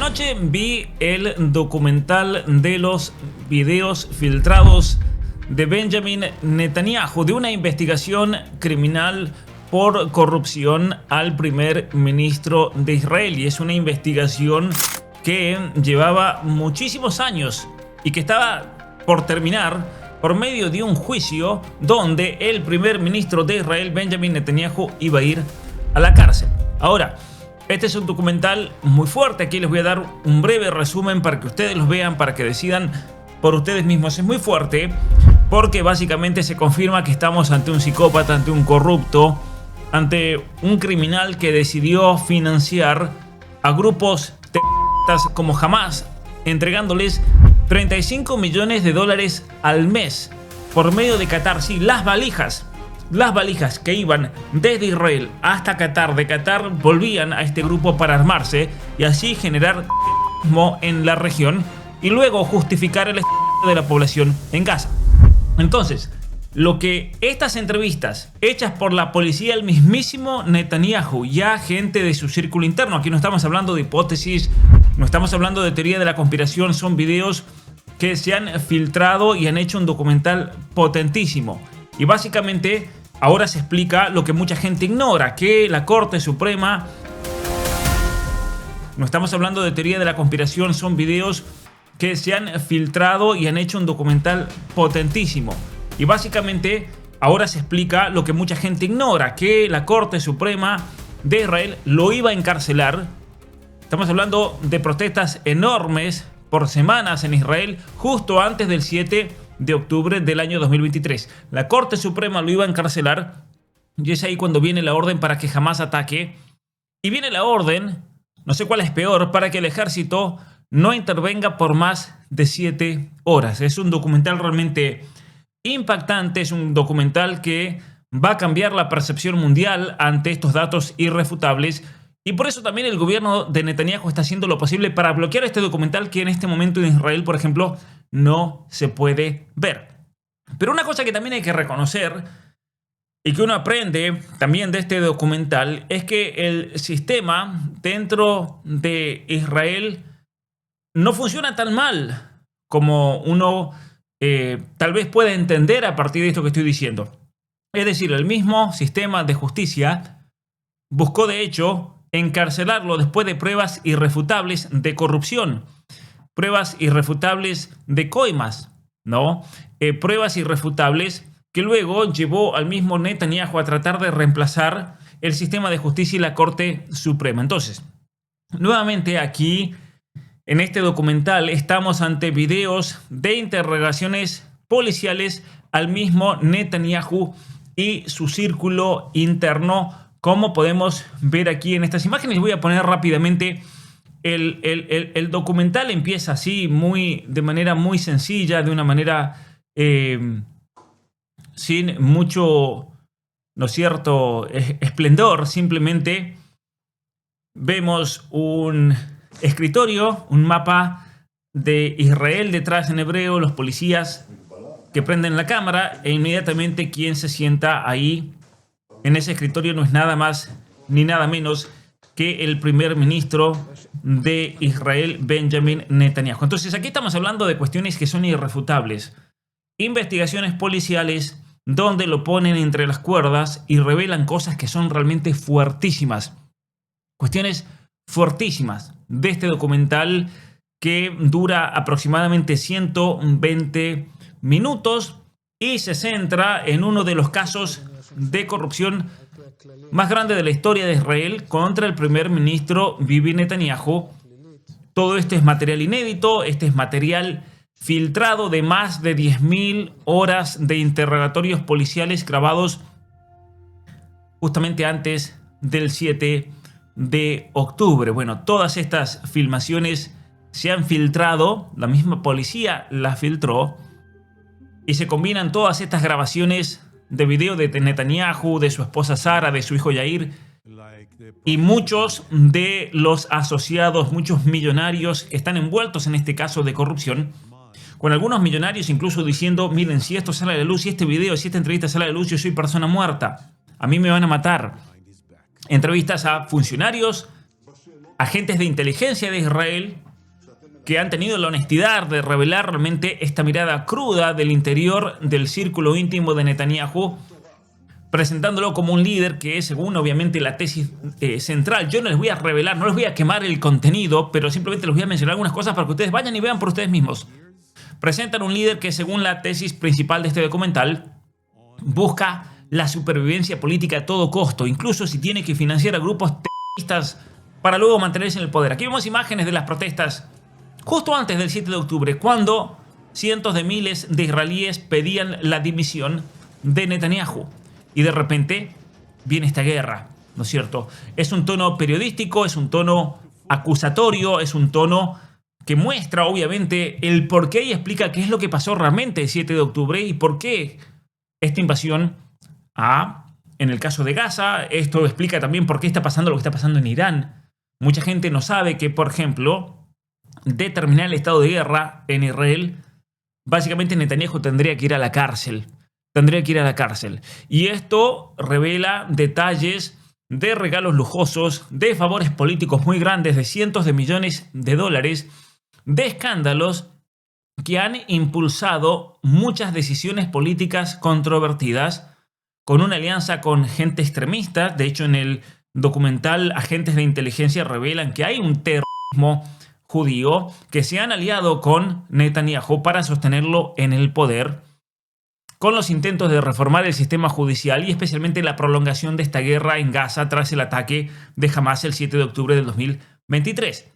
Anoche vi el documental de los videos filtrados de Benjamin Netanyahu de una investigación criminal por corrupción al primer ministro de Israel. Y es una investigación que llevaba muchísimos años y que estaba por terminar por medio de un juicio donde el primer ministro de Israel, Benjamin Netanyahu, iba a ir a la cárcel. Ahora, este es un documental muy fuerte. Aquí les voy a dar un breve resumen para que ustedes los vean, para que decidan por ustedes mismos. Es muy fuerte porque básicamente se confirma que estamos ante un psicópata, ante un corrupto, ante un criminal que decidió financiar a grupos terroristas como Hamas, entregándoles 35 millones de dólares al mes por medio de Qatar. Sí, las valijas que iban desde Israel hasta Qatar, de Qatar volvían a este grupo para armarse y así generar terrorismo en la región y luego justificar el estado de la población en Gaza. Entonces, lo que estas entrevistas hechas por la policía, el mismísimo Netanyahu, ya gente de su círculo interno, aquí no estamos hablando de hipótesis, no estamos hablando de teoría de la conspiración, son videos que se han filtrado y han hecho un documental potentísimo. Y básicamente ahora se explica lo que mucha gente ignora, que la Corte Suprema, no estamos hablando de teoría de la conspiración, son videos que se han filtrado y han hecho un documental potentísimo. Y básicamente ahora se explica lo que mucha gente ignora, que la Corte Suprema de Israel lo iba a encarcelar. Estamos hablando de protestas enormes por semanas en Israel justo antes del 7 de octubre del año 2023. La Corte Suprema lo iba a encarcelar y es ahí cuando viene la orden para que Hamas ataque. Y viene la orden, no sé cuál es peor, para que el ejército no intervenga por más de 7 horas. Es un documental realmente impactante, es un documental que va a cambiar la percepción mundial ante estos datos irrefutables. Y por eso también el gobierno de Netanyahu está haciendo lo posible para bloquear este documental que en este momento en Israel, por ejemplo, no se puede ver. Pero una cosa que también hay que reconocer y que uno aprende también de este documental es que el sistema dentro de Israel no funciona tan mal como uno tal vez pueda entender a partir de esto que estoy diciendo. Es decir, el mismo sistema de justicia buscó de hecho encarcelarlo después de pruebas irrefutables de corrupción, pruebas irrefutables de coimas, ¿no? Pruebas irrefutables que luego llevó al mismo Netanyahu a tratar de reemplazar el sistema de justicia y la Corte Suprema. Entonces, nuevamente aquí en este documental estamos ante videos de interrogaciones policiales al mismo Netanyahu y su círculo interno, como podemos ver aquí en estas imágenes. Voy a poner rápidamente el documental. Empieza así, de manera muy sencilla, de una manera sin mucho, ¿no es cierto?, esplendor. Simplemente vemos un escritorio, un mapa de Israel detrás en hebreo, los policías que prenden la cámara e inmediatamente quien se sienta ahí en ese escritorio no es nada más ni nada menos que el primer ministro de Israel, Benjamin Netanyahu. Entonces aquí estamos hablando de cuestiones que son irrefutables. Investigaciones policiales donde lo ponen entre las cuerdas y revelan cosas que son realmente fuertísimas. Cuestiones fuertísimas de este documental que dura aproximadamente 120 minutos y se centra en uno de los casos de corrupción más grande de la historia de Israel contra el primer ministro Bibi Netanyahu. Todo esto es material inédito, este es material filtrado de más de 10.000 horas de interrogatorios policiales grabados justamente antes del 7 de octubre. Bueno, todas estas filmaciones se han filtrado, la misma policía las filtró y se combinan todas estas grabaciones de video de Netanyahu, de su esposa Sara, de su hijo Yair y muchos de los asociados, muchos millonarios que están envueltos en este caso de corrupción, con algunos millonarios incluso diciendo: miren, si esto sale a la luz, si este video, si esta entrevista sale a la luz, yo soy persona muerta, a mí me van a matar. Entrevistas a funcionarios agentes de inteligencia de Israel que han tenido la honestidad de revelar realmente esta mirada cruda del interior del círculo íntimo de Netanyahu, presentándolo como un líder que es, según obviamente la tesis central. Yo no les voy a revelar, no les voy a quemar el contenido, pero simplemente les voy a mencionar algunas cosas para que ustedes vayan y vean por ustedes mismos. Presentan un líder que, según la tesis principal de este documental, busca la supervivencia política a todo costo, incluso si tiene que financiar a grupos terroristas para luego mantenerse en el poder. Aquí vemos imágenes de las protestas justo antes del 7 de octubre, cuando cientos de miles de israelíes pedían la dimisión de Netanyahu. Y de repente viene esta guerra, ¿no es cierto? Es un tono periodístico, es un tono acusatorio, es un tono que muestra obviamente el porqué y explica qué es lo que pasó realmente el 7 de octubre y por qué esta invasión en el caso de Gaza. Esto explica también por qué está pasando lo que está pasando en Irán. Mucha gente no sabe que, por ejemplo, de terminar el estado de guerra en Israel, básicamente Netanyahu tendría que ir a la cárcel. Tendría que ir a la cárcel. Y esto revela detalles de regalos lujosos, de favores políticos muy grandes, de cientos de millones de dólares, de escándalos que han impulsado muchas decisiones políticas controvertidas con una alianza con gente extremista. De hecho, en el documental, agentes de inteligencia revelan que hay un terrorismo judío que se han aliado con Netanyahu para sostenerlo en el poder, con los intentos de reformar el sistema judicial y especialmente la prolongación de esta guerra en Gaza tras el ataque de Hamas el 7 de octubre del 2023.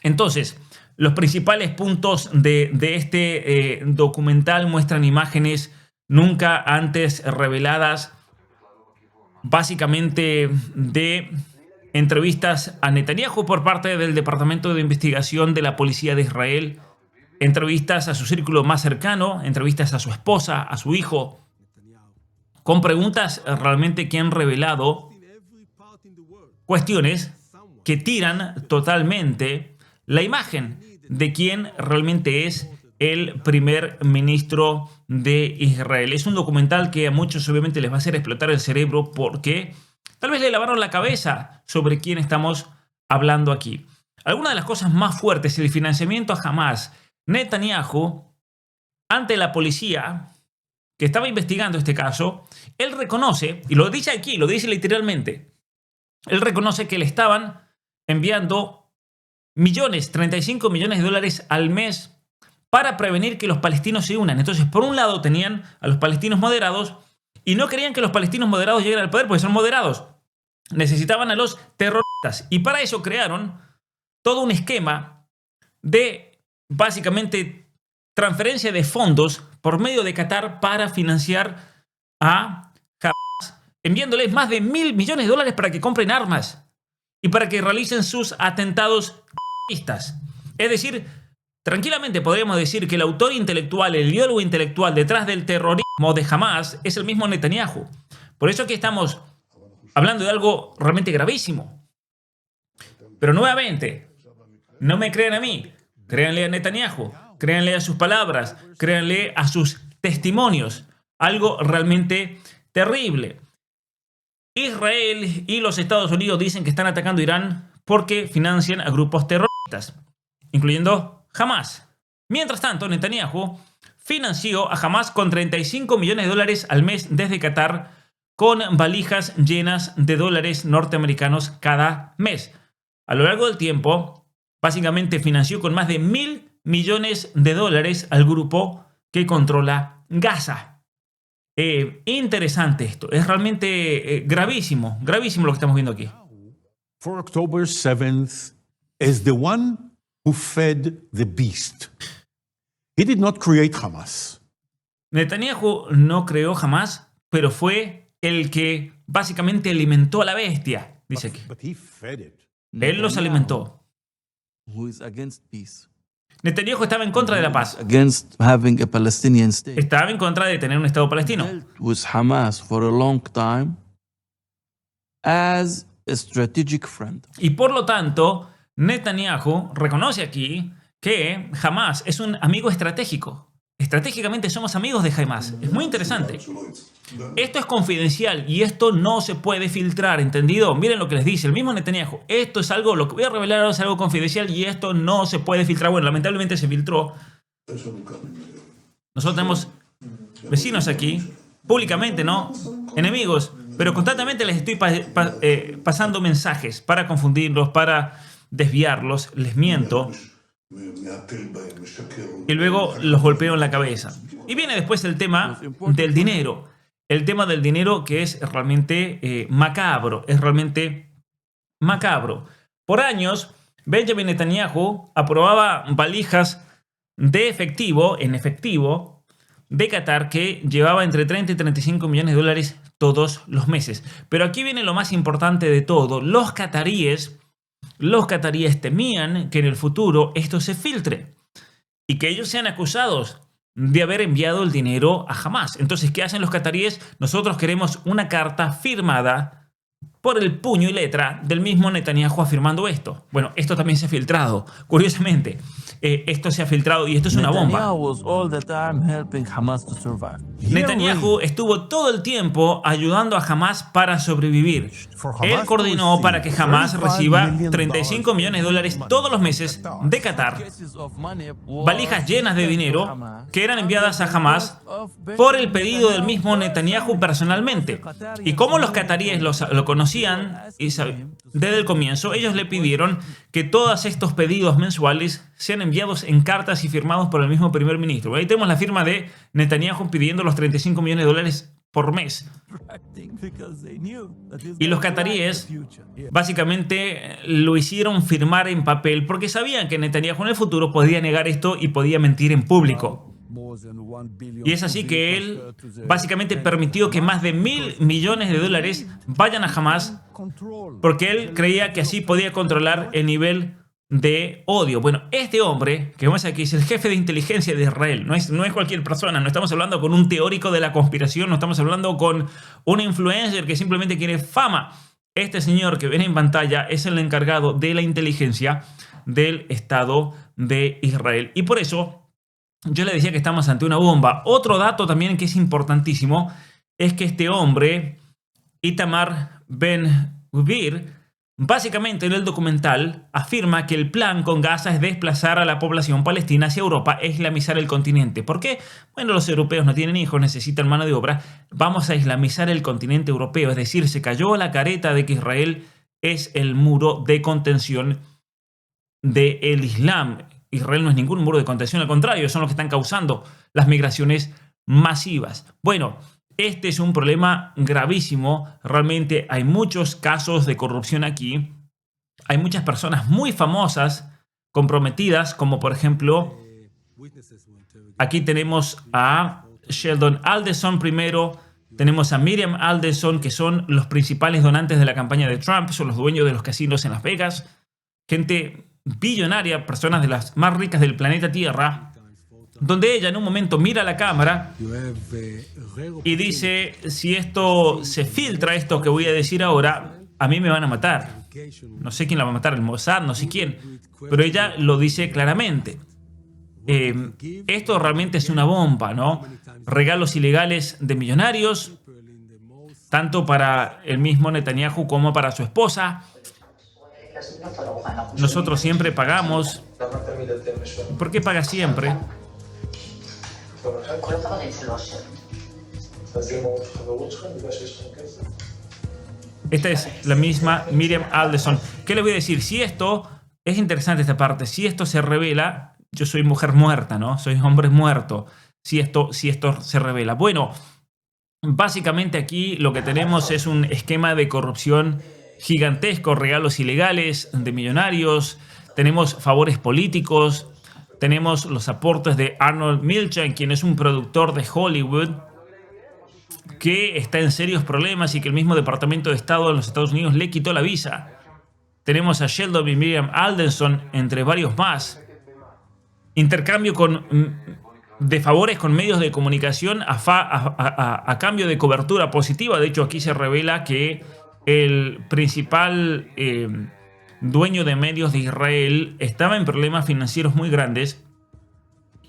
Entonces, los principales puntos de este documental muestran imágenes nunca antes reveladas, básicamente de entrevistas a Netanyahu por parte del Departamento de Investigación de la Policía de Israel, entrevistas a su círculo más cercano, entrevistas a su esposa, a su hijo, con preguntas realmente que han revelado cuestiones que tiran totalmente la imagen de quién realmente es el primer ministro de Israel. Es un documental que a muchos obviamente les va a hacer explotar el cerebro porque tal vez le lavaron la cabeza sobre quién estamos hablando aquí. Algunas de las cosas más fuertes, el financiamiento a Hamas. Netanyahu, ante la policía que estaba investigando este caso, él reconoce, y lo dice aquí, lo dice literalmente, él reconoce que le estaban enviando millones, 35 millones de dólares al mes para prevenir que los palestinos se unan. Entonces, por un lado tenían a los palestinos moderados y no querían que los palestinos moderados lleguen al poder porque son moderados. Necesitaban a los terroristas y para eso crearon todo un esquema de, básicamente, transferencia de fondos por medio de Qatar para financiar a Hamas, enviándoles más de $1.000 millones de dólares para que compren armas y para que realicen sus atentados terroristas. Es decir, tranquilamente podríamos decir que el autor intelectual, el ideólogo intelectual detrás del terrorismo de Hamas es el mismo Netanyahu. Por eso aquí estamos hablando de algo realmente gravísimo. Pero nuevamente, no me crean a mí, créanle a Netanyahu, créanle a sus palabras, créanle a sus testimonios. Algo realmente terrible. Israel y los Estados Unidos dicen que están atacando a Irán porque financian a grupos terroristas, incluyendo Hamas. Mientras tanto, Netanyahu financió a Hamas con 35 millones de dólares al mes desde Qatar, con valijas llenas de dólares norteamericanos cada mes. A lo largo del tiempo, básicamente financió con más de $1.000 millones de dólares al grupo que controla Gaza. Interesante esto. Es realmente gravísimo lo que estamos viendo aquí. For October 7th is the one who fed the beast. He did not create Hamas. Netanyahu no creó Hamas, pero fue el que básicamente alimentó a la bestia, dice aquí. But he fed it. Él los alimentó. Who is against peace, Netanyahu estaba en contra de la paz. against having a Palestinian state, Estaba en contra de tener un Estado palestino. dealt with Hamas for a long time as a strategic friend. Y por lo tanto, Netanyahu reconoce aquí que Hamas es un amigo estratégico. estratégicamente somos amigos de Hamas. Es muy interesante. Esto es confidencial y esto no se puede filtrar, ¿entendido? Miren lo que les dice el mismo Netanyahu. Esto es algo, lo que voy a revelar ahora es algo confidencial y esto no se puede filtrar. Bueno, lamentablemente se filtró. Nosotros tenemos vecinos aquí, públicamente, ¿no? Enemigos, pero constantemente les estoy pasando mensajes para confundirlos, para desviarlos, les miento y luego los golpeo en la cabeza. Y viene después el tema del dinero. El tema del dinero que es realmente macabro, es realmente macabro. Por años, Benjamin Netanyahu aprobaba valijas de efectivo, en efectivo, de Qatar que llevaba entre 30 y 35 millones de dólares todos los meses. Pero aquí viene lo más importante de todo. Los cataríes temían que en el futuro esto se filtre y que ellos sean acusados de haber enviado el dinero a Hamas. Entonces, ¿qué hacen los cataríes? Nosotros queremos una carta firmada por el puño y letra del mismo Netanyahu afirmando esto. Bueno, esto también se ha filtrado. Curiosamente, esto se ha filtrado y esto es una bomba. Netanyahu was all the time helping Hamas to survive. Netanyahu estuvo todo el tiempo ayudando a Hamas para sobrevivir. Él coordinó para que Hamas reciba 35 millones de dólares todos los meses de Qatar, valijas llenas de dinero que eran enviadas a Hamas por el pedido del mismo Netanyahu personalmente. Y como los cataríes lo conocían desde el comienzo, ellos le pidieron que todos estos pedidos mensuales sean enviados en cartas y firmados por el mismo primer ministro. Ahí tenemos la firma de Netanyahu pidiendo los 35 millones de dólares por mes. Y los cataríes básicamente lo hicieron firmar en papel porque sabían que Netanyahu en el futuro podía negar esto y podía mentir en público. Y es así que él básicamente permitió que más de 1.000 millones de dólares vayan a Hamas porque él creía que así podía controlar el nivel de odio. Bueno, este hombre, que vemos aquí, es el jefe de inteligencia de Israel. No es cualquier persona. No estamos hablando con un teórico de la conspiración. No estamos hablando con un influencer que simplemente quiere fama. Este señor que ven en pantalla es el encargado de la inteligencia del Estado de Israel. Y por eso yo le decía que estamos ante una bomba. Otro dato también que es importantísimo es que este hombre, Itamar Ben-Gvir, básicamente en el documental afirma que el plan con Gaza es desplazar a la población palestina hacia Europa e islamizar el continente. ¿Por qué? Bueno, los europeos no tienen hijos, necesitan mano de obra. Vamos a islamizar el continente europeo. Es decir, se cayó la careta de que Israel es el muro de contención del Islam. Israel no es ningún muro de contención, al contrario, son los que están causando las migraciones masivas. Bueno, este es un problema gravísimo. Realmente hay muchos casos de corrupción aquí. Hay muchas personas muy famosas, comprometidas, como por ejemplo, aquí tenemos a Sheldon Adelson primero, tenemos a Miriam Adelson, que son los principales donantes de la campaña de Trump, son los dueños de los casinos en Las Vegas, gente billonaria, personas de las más ricas del planeta Tierra, donde ella en un momento mira a la cámara y dice, si esto se filtra, esto que voy a decir ahora, a mí me van a matar. No sé quién la va a matar, el Mossad, no sé quién, pero ella lo dice claramente. Esto realmente es una bomba, ¿no? Regalos ilegales de millonarios, tanto para el mismo Netanyahu como para su esposa. Nosotros siempre pagamos. ¿Por qué paga siempre? Esta es la misma Miriam Adelson. ¿Qué les voy a decir? Si esto, es interesante esta parte, si esto se revela, yo soy mujer muerta, ¿no? Soy hombre muerto. Si esto se revela. Bueno, básicamente aquí lo que tenemos es un esquema de corrupción gigantesco, regalos ilegales de millonarios, tenemos favores políticos, tenemos los aportes de Arnold Milchan, quien es un productor de Hollywood, que está en serios problemas y que el mismo Departamento de Estado de los Estados Unidos le quitó la visa. Tenemos a Sheldon y Miriam Adelson, entre varios más. Intercambio de favores con medios de comunicación a cambio de cobertura positiva. De hecho, aquí se revela que el principal dueño de medios de Israel estaba en problemas financieros muy grandes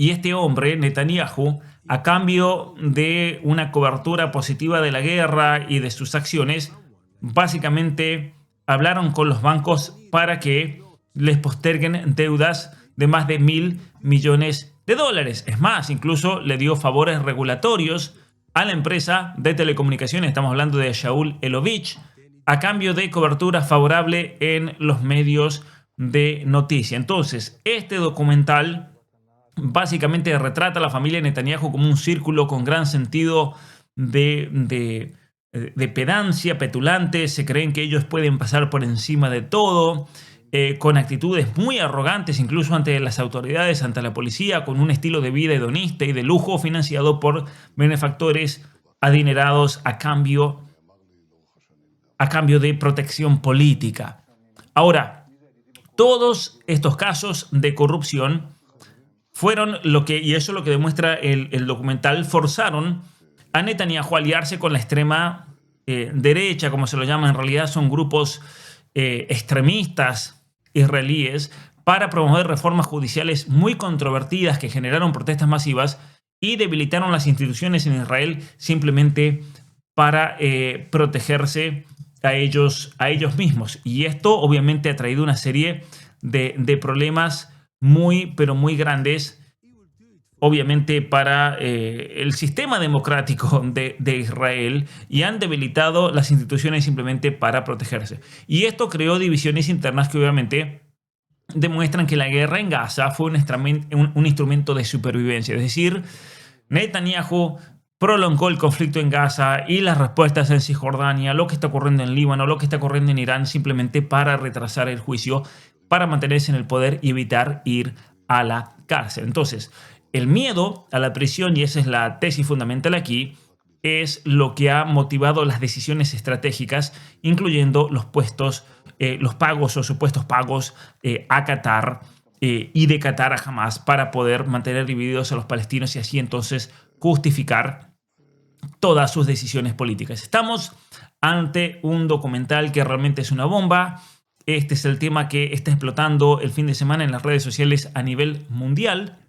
Y este hombre, Netanyahu, a cambio de una cobertura positiva de la guerra y de sus acciones, básicamente hablaron con los bancos para que les posterguen deudas de más de $1.000 millones. Es más, incluso le dio favores regulatorios a la empresa de telecomunicaciones, estamos hablando de Shaul Elovitch, a cambio de cobertura favorable en los medios de noticia. Entonces, este documental básicamente retrata a la familia Netanyahu como un círculo con gran sentido de pedancia, petulante. Se creen que ellos pueden pasar por encima de todo, con actitudes muy arrogantes incluso ante las autoridades, ante la policía, con un estilo de vida hedonista y de lujo financiado por benefactores adinerados a cambio de protección política. Ahora, todos estos casos de corrupción fueron y eso es lo que demuestra el documental, forzaron a Netanyahu a aliarse con la extrema derecha, como se lo llama. En realidad son grupos extremistas israelíes para promover reformas judiciales muy controvertidas que generaron protestas masivas y debilitaron las instituciones en Israel simplemente para protegerse a ellos mismos. Y esto obviamente ha traído una serie de problemas pero muy grandes, obviamente para el sistema democrático de Israel, y han debilitado las instituciones simplemente para protegerse. Y esto creó divisiones internas que obviamente demuestran que la guerra en Gaza fue un instrumento de supervivencia. Es decir, Netanyahu prolongó el conflicto en Gaza y las respuestas en Cisjordania, lo que está ocurriendo en Líbano, lo que está ocurriendo en Irán, simplemente para retrasar el juicio, para mantenerse en el poder y evitar ir a la cárcel. Entonces, el miedo a la prisión, y esa es la tesis fundamental aquí, es lo que ha motivado las decisiones estratégicas, incluyendo los pagos o supuestos pagos a Qatar y de Qatar a Hamas, para poder mantener divididos a los palestinos y así entonces justificar todas sus decisiones políticas. Estamos ante un documental que realmente es una bomba. Este es el tema que está explotando el fin de semana en las redes sociales a nivel mundial.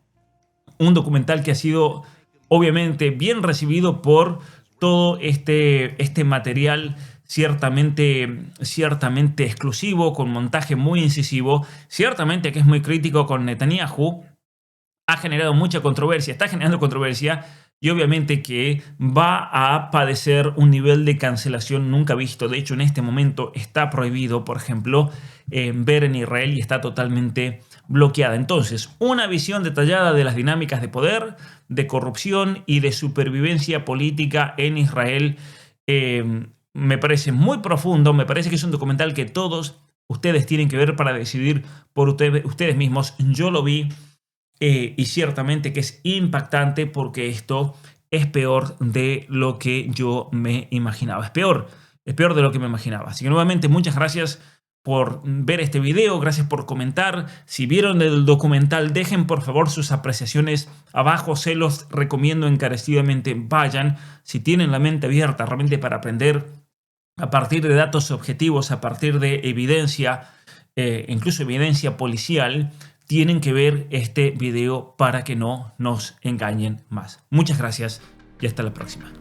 Un documental que ha sido obviamente bien recibido por todo este material ciertamente exclusivo, con montaje muy incisivo, ciertamente que es muy crítico con Netanyahu. Ha generado mucha controversia, está generando controversia, y obviamente que va a padecer un nivel de cancelación nunca visto. De hecho, en este momento está prohibido, por ejemplo, ver en Israel, y está totalmente bloqueada. Entonces, una visión detallada de las dinámicas de poder, de corrupción y de supervivencia política en Israel. Me parece muy profundo, me parece que es un documental que todos ustedes tienen que ver para decidir por ustedes mismos. Yo lo vi y ciertamente que es impactante, porque esto es peor de lo que yo me imaginaba. Es peor de lo que me imaginaba. Así que nuevamente muchas gracias por ver este video, gracias por comentar. Si vieron el documental, dejen por favor sus apreciaciones abajo, se los recomiendo encarecidamente. Vayan, si tienen la mente abierta realmente para aprender a partir de datos objetivos, a partir de evidencia, incluso evidencia policial, tienen que ver este video para que no nos engañen más. Muchas gracias y hasta la próxima.